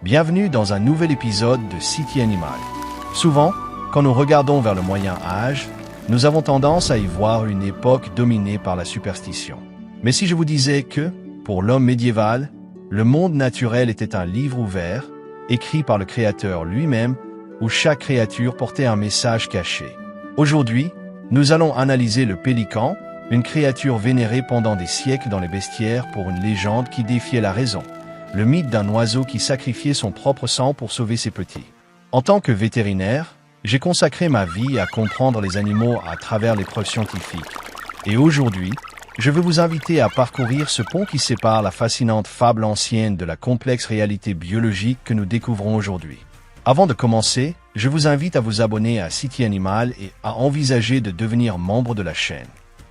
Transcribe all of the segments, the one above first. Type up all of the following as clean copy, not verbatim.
Bienvenue dans un nouvel épisode de City Animal. Souvent, quand nous regardons vers le Moyen Âge, nous avons tendance à y voir une époque dominée par la superstition. Mais si je vous disais que, pour l'homme médiéval, le monde naturel était un livre ouvert, écrit par le Créateur lui-même, où chaque créature portait un message caché. Aujourd'hui, nous allons analyser le pélican, une créature vénérée pendant des siècles dans les bestiaires pour une légende qui défiait la raison. Le mythe d'un oiseau qui sacrifiait son propre sang pour sauver ses petits. En tant que vétérinaire, j'ai consacré ma vie à comprendre les animaux à travers les preuves scientifiques. Et aujourd'hui, je veux vous inviter à parcourir ce pont qui sépare la fascinante fable ancienne de la complexe réalité biologique que nous découvrons aujourd'hui. Avant de commencer, je vous invite à vous abonner à City Animal et à envisager de devenir membre de la chaîne.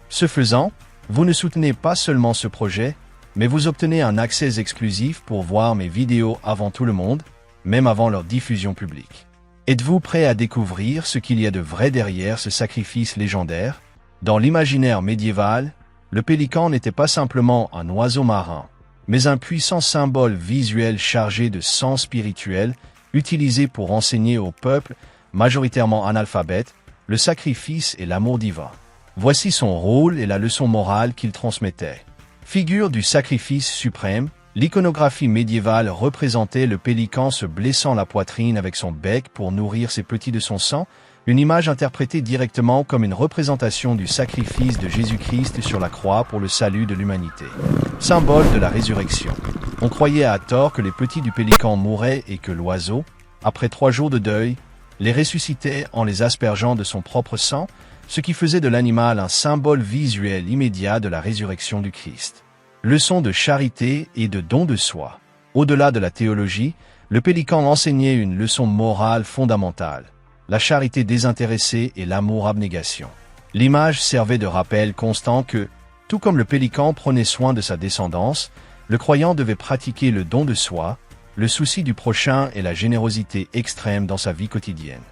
Ce faisant, vous ne soutenez pas seulement ce projet, mais vous obtenez un accès exclusif pour voir mes vidéos avant tout le monde, même avant leur diffusion publique. Êtes-vous prêt à découvrir ce qu'il y a de vrai derrière ce sacrifice légendaire? Dans l'imaginaire médiéval, le pélican n'était pas simplement un oiseau marin, mais un puissant symbole visuel chargé de sens spirituel, utilisé pour enseigner au peuple, majoritairement analphabète, le sacrifice et l'amour divin. Voici son rôle et la leçon morale qu'il transmettait. Figure du sacrifice suprême, l'iconographie médiévale représentait le pélican se blessant la poitrine avec son bec pour nourrir ses petits de son sang, une image interprétée directement comme une représentation du sacrifice de Jésus-Christ sur la croix pour le salut de l'humanité. Symbole de la résurrection. On croyait à tort que les petits du pélican mouraient et que l'oiseau, après 3 jours de deuil, les ressuscitait en les aspergeant de son propre sang, ce qui faisait de l'animal un symbole visuel immédiat de la résurrection du Christ. Leçon de charité et de don de soi. Au-delà de la théologie, le pélican enseignait une leçon morale fondamentale, la charité désintéressée et l'amour abnégation. L'image servait de rappel constant que, tout comme le pélican prenait soin de sa descendance, le croyant devait pratiquer le don de soi, le souci du prochain et la générosité extrême dans sa vie quotidienne.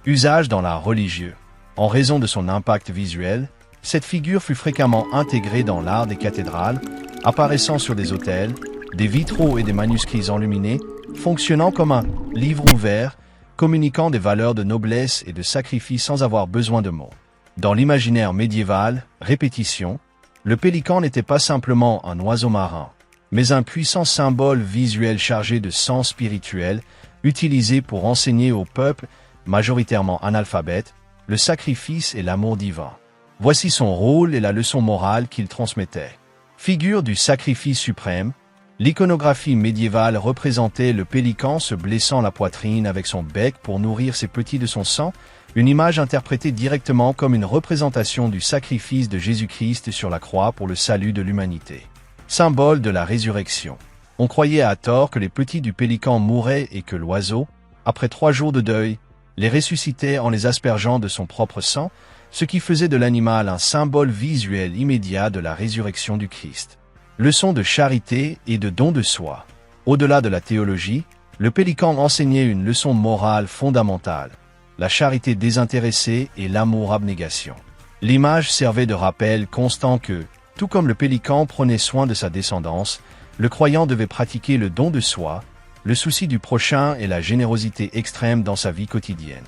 Usage dans l'art religieux. En raison de son impact visuel, cette figure fut fréquemment intégrée dans l'art des cathédrales, apparaissant sur des autels, des vitraux et des manuscrits enluminés, fonctionnant comme un livre ouvert, communiquant des valeurs de noblesse et de sacrifice sans avoir besoin de mots. Dans l'imaginaire médiéval, répétition, le pélican n'était pas simplement un oiseau marin, mais un puissant symbole visuel chargé de sens spirituel, utilisé pour enseigner au peuple, majoritairement analphabète, le sacrifice et l'amour divin. Voici son rôle et la leçon morale qu'il transmettait. Figure du sacrifice suprême, l'iconographie médiévale représentait le pélican se blessant la poitrine avec son bec pour nourrir ses petits de son sang, une image interprétée directement comme une représentation du sacrifice de Jésus-Christ sur la croix pour le salut de l'humanité. Symbole de la résurrection. On croyait à tort que les petits du pélican mouraient et que l'oiseau, après 3 jours de deuil, les ressuscitait en les aspergeant de son propre sang, ce qui faisait de l'animal un symbole visuel immédiat de la résurrection du Christ. Leçon de charité et de don de soi. Au-delà de la théologie, le pélican enseignait une leçon morale fondamentale, la charité désintéressée et l'amour abnégation. L'image servait de rappel constant que, tout comme le pélican prenait soin de sa descendance, le croyant devait pratiquer le don de soi, le souci du prochain et la générosité extrême dans sa vie quotidienne.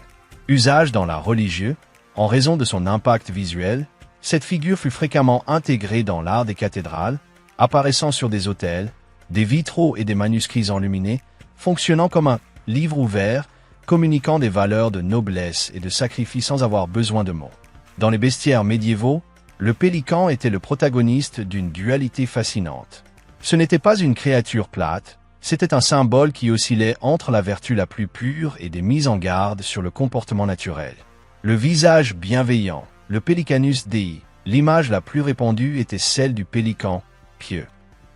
Usage dans l'art religieux. En raison de son impact visuel, cette figure fut fréquemment intégrée dans l'art des cathédrales, apparaissant sur des autels, des vitraux et des manuscrits enluminés, fonctionnant comme un livre ouvert, communiquant des valeurs de noblesse et de sacrifice sans avoir besoin de mots. Dans les bestiaires médiévaux, le pélican était le protagoniste d'une dualité fascinante. Ce n'était pas une créature plate, c'était un symbole qui oscillait entre la vertu la plus pure et des mises en garde sur le comportement naturel. Le visage bienveillant, le Pelicanus Dei, l'image la plus répandue était celle du pélican pieux.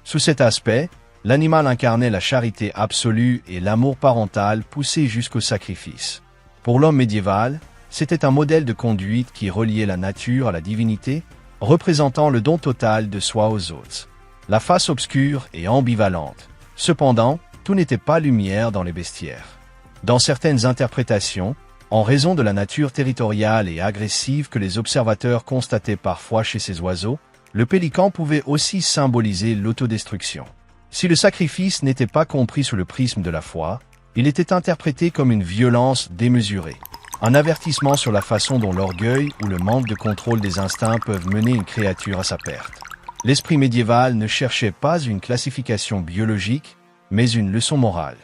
Sous cet aspect, l'animal incarnait la charité absolue et l'amour parental poussé jusqu'au sacrifice. Pour l'homme médiéval, c'était un modèle de conduite qui reliait la nature à la divinité, représentant le don total de soi aux autres. La face obscure et ambivalente. Cependant, tout n'était pas lumière dans les bestiaires. Dans certaines interprétations, en raison de la nature territoriale et agressive que les observateurs constataient parfois chez ces oiseaux, le pélican pouvait aussi symboliser l'autodestruction. Si le sacrifice n'était pas compris sous le prisme de la foi, il était interprété comme une violence démesurée, un avertissement sur la façon dont l'orgueil ou le manque de contrôle des instincts peuvent mener une créature à sa perte. L'esprit médiéval ne cherchait pas une classification biologique, mais une leçon morale.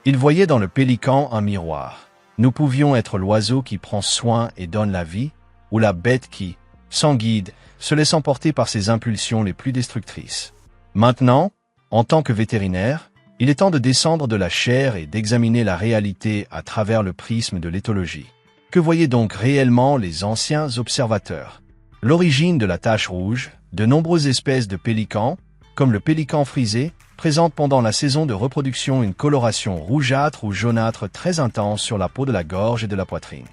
Il voyait dans le pélican un miroir. Nous pouvions être l'oiseau qui prend soin et donne la vie, ou la bête qui, sans guide, se laisse emporter par ses impulsions les plus destructrices. Maintenant, en tant que vétérinaire, il est temps de descendre de la chair et d'examiner la réalité à travers le prisme de l'éthologie. Que voyaient donc réellement les anciens observateurs? L'origine de la tache rouge, de nombreuses espèces de pélicans, comme le pélican frisé, présentent pendant la saison de reproduction une coloration rougeâtre ou jaunâtre très intense sur la peau de la gorge et de la poitrine.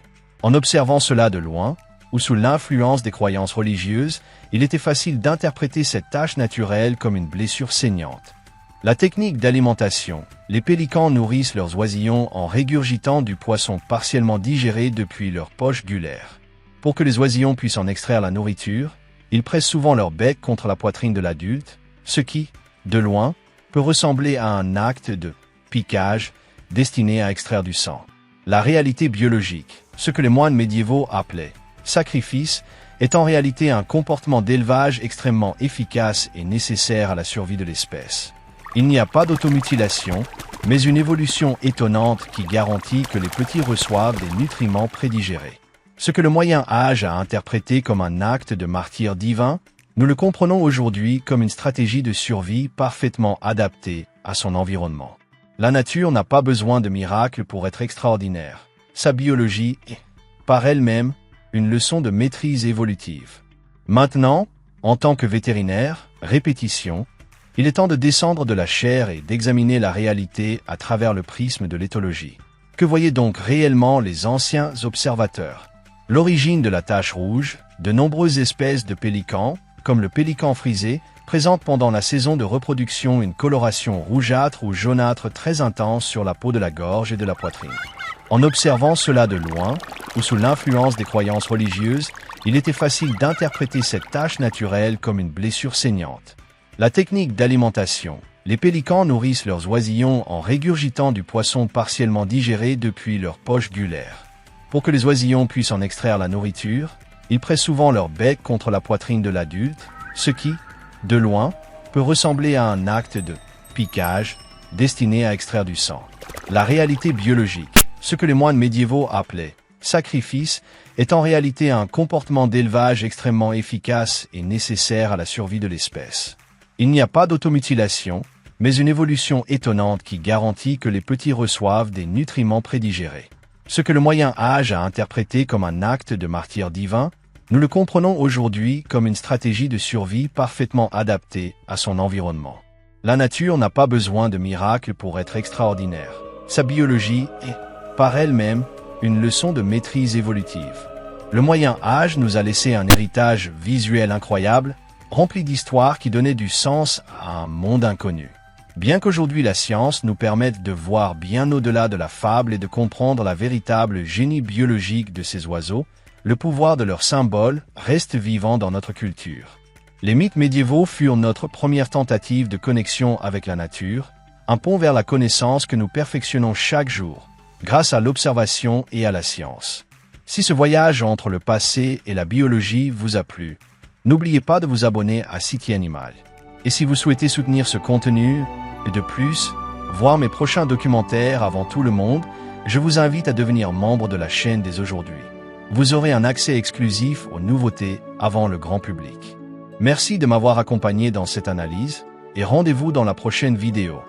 En observant cela de loin, ou sous l'influence des croyances religieuses, il était facile d'interpréter cette tache naturelle comme une blessure saignante. La technique d'alimentation. Les pélicans nourrissent leurs oisillons en régurgitant du poisson partiellement digéré depuis leur poche gulaire. Pour que les oisillons puissent en extraire la nourriture, ils pressent souvent leur bec contre la poitrine de l'adulte, ce qui, de loin, peut ressembler à un acte de piquage destiné à extraire du sang. La réalité biologique, ce que les moines médiévaux appelaient sacrifice, est en réalité un comportement d'élevage extrêmement efficace et nécessaire à la survie de l'espèce. Il n'y a pas d'automutilation, mais une évolution étonnante qui garantit que les petits reçoivent des nutriments prédigérés. Ce que le Moyen Âge a interprété comme un acte de martyre divin, nous le comprenons aujourd'hui comme une stratégie de survie parfaitement adaptée à son environnement. La nature n'a pas besoin de miracles pour être extraordinaire. Sa biologie est, par elle-même, une leçon de maîtrise évolutive. Maintenant, en tant que vétérinaire, répétition, il est temps de descendre de la chair et d'examiner la réalité à travers le prisme de l'éthologie. Que voyaient donc réellement les anciens observateurs? L'origine de la tache rouge, de nombreuses espèces de pélicans, comme le pélican frisé, présentent pendant la saison de reproduction une coloration rougeâtre ou jaunâtre très intense sur la peau de la gorge et de la poitrine. En observant cela de loin, ou sous l'influence des croyances religieuses, il était facile d'interpréter cette tache naturelle comme une blessure saignante. La technique d'alimentation. Les pélicans nourrissent leurs oisillons en régurgitant du poisson partiellement digéré depuis leur poche gulaire. Pour que les oisillons puissent en extraire la nourriture, ils pressent souvent leur bec contre la poitrine de l'adulte, ce qui, de loin, peut ressembler à un acte de piquage destiné à extraire du sang. La réalité biologique, ce que les moines médiévaux appelaient sacrifice, est en réalité un comportement d'élevage extrêmement efficace et nécessaire à la survie de l'espèce. Il n'y a pas d'automutilation, mais une évolution étonnante qui garantit que les petits reçoivent des nutriments prédigérés. Ce que le Moyen Âge a interprété comme un acte de martyre divin, nous le comprenons aujourd'hui comme une stratégie de survie parfaitement adaptée à son environnement. La nature n'a pas besoin de miracles pour être extraordinaire. Sa biologie est, par elle-même, une leçon de maîtrise évolutive. Le Moyen Âge nous a laissé un héritage visuel incroyable, rempli d'histoires qui donnaient du sens à un monde inconnu. Bien qu'aujourd'hui la science nous permette de voir bien au-delà de la fable et de comprendre la véritable génie biologique de ces oiseaux, le pouvoir de leurs symboles reste vivant dans notre culture. Les mythes médiévaux furent notre première tentative de connexion avec la nature, un pont vers la connaissance que nous perfectionnons chaque jour, grâce à l'observation et à la science. Si ce voyage entre le passé et la biologie vous a plu, n'oubliez pas de vous abonner à City Animal. Et si vous souhaitez soutenir ce contenu, et de plus, voir mes prochains documentaires avant tout le monde, je vous invite à devenir membre de la chaîne dès aujourd'hui. Vous aurez un accès exclusif aux nouveautés avant le grand public. Merci de m'avoir accompagné dans cette analyse, et rendez-vous dans la prochaine vidéo.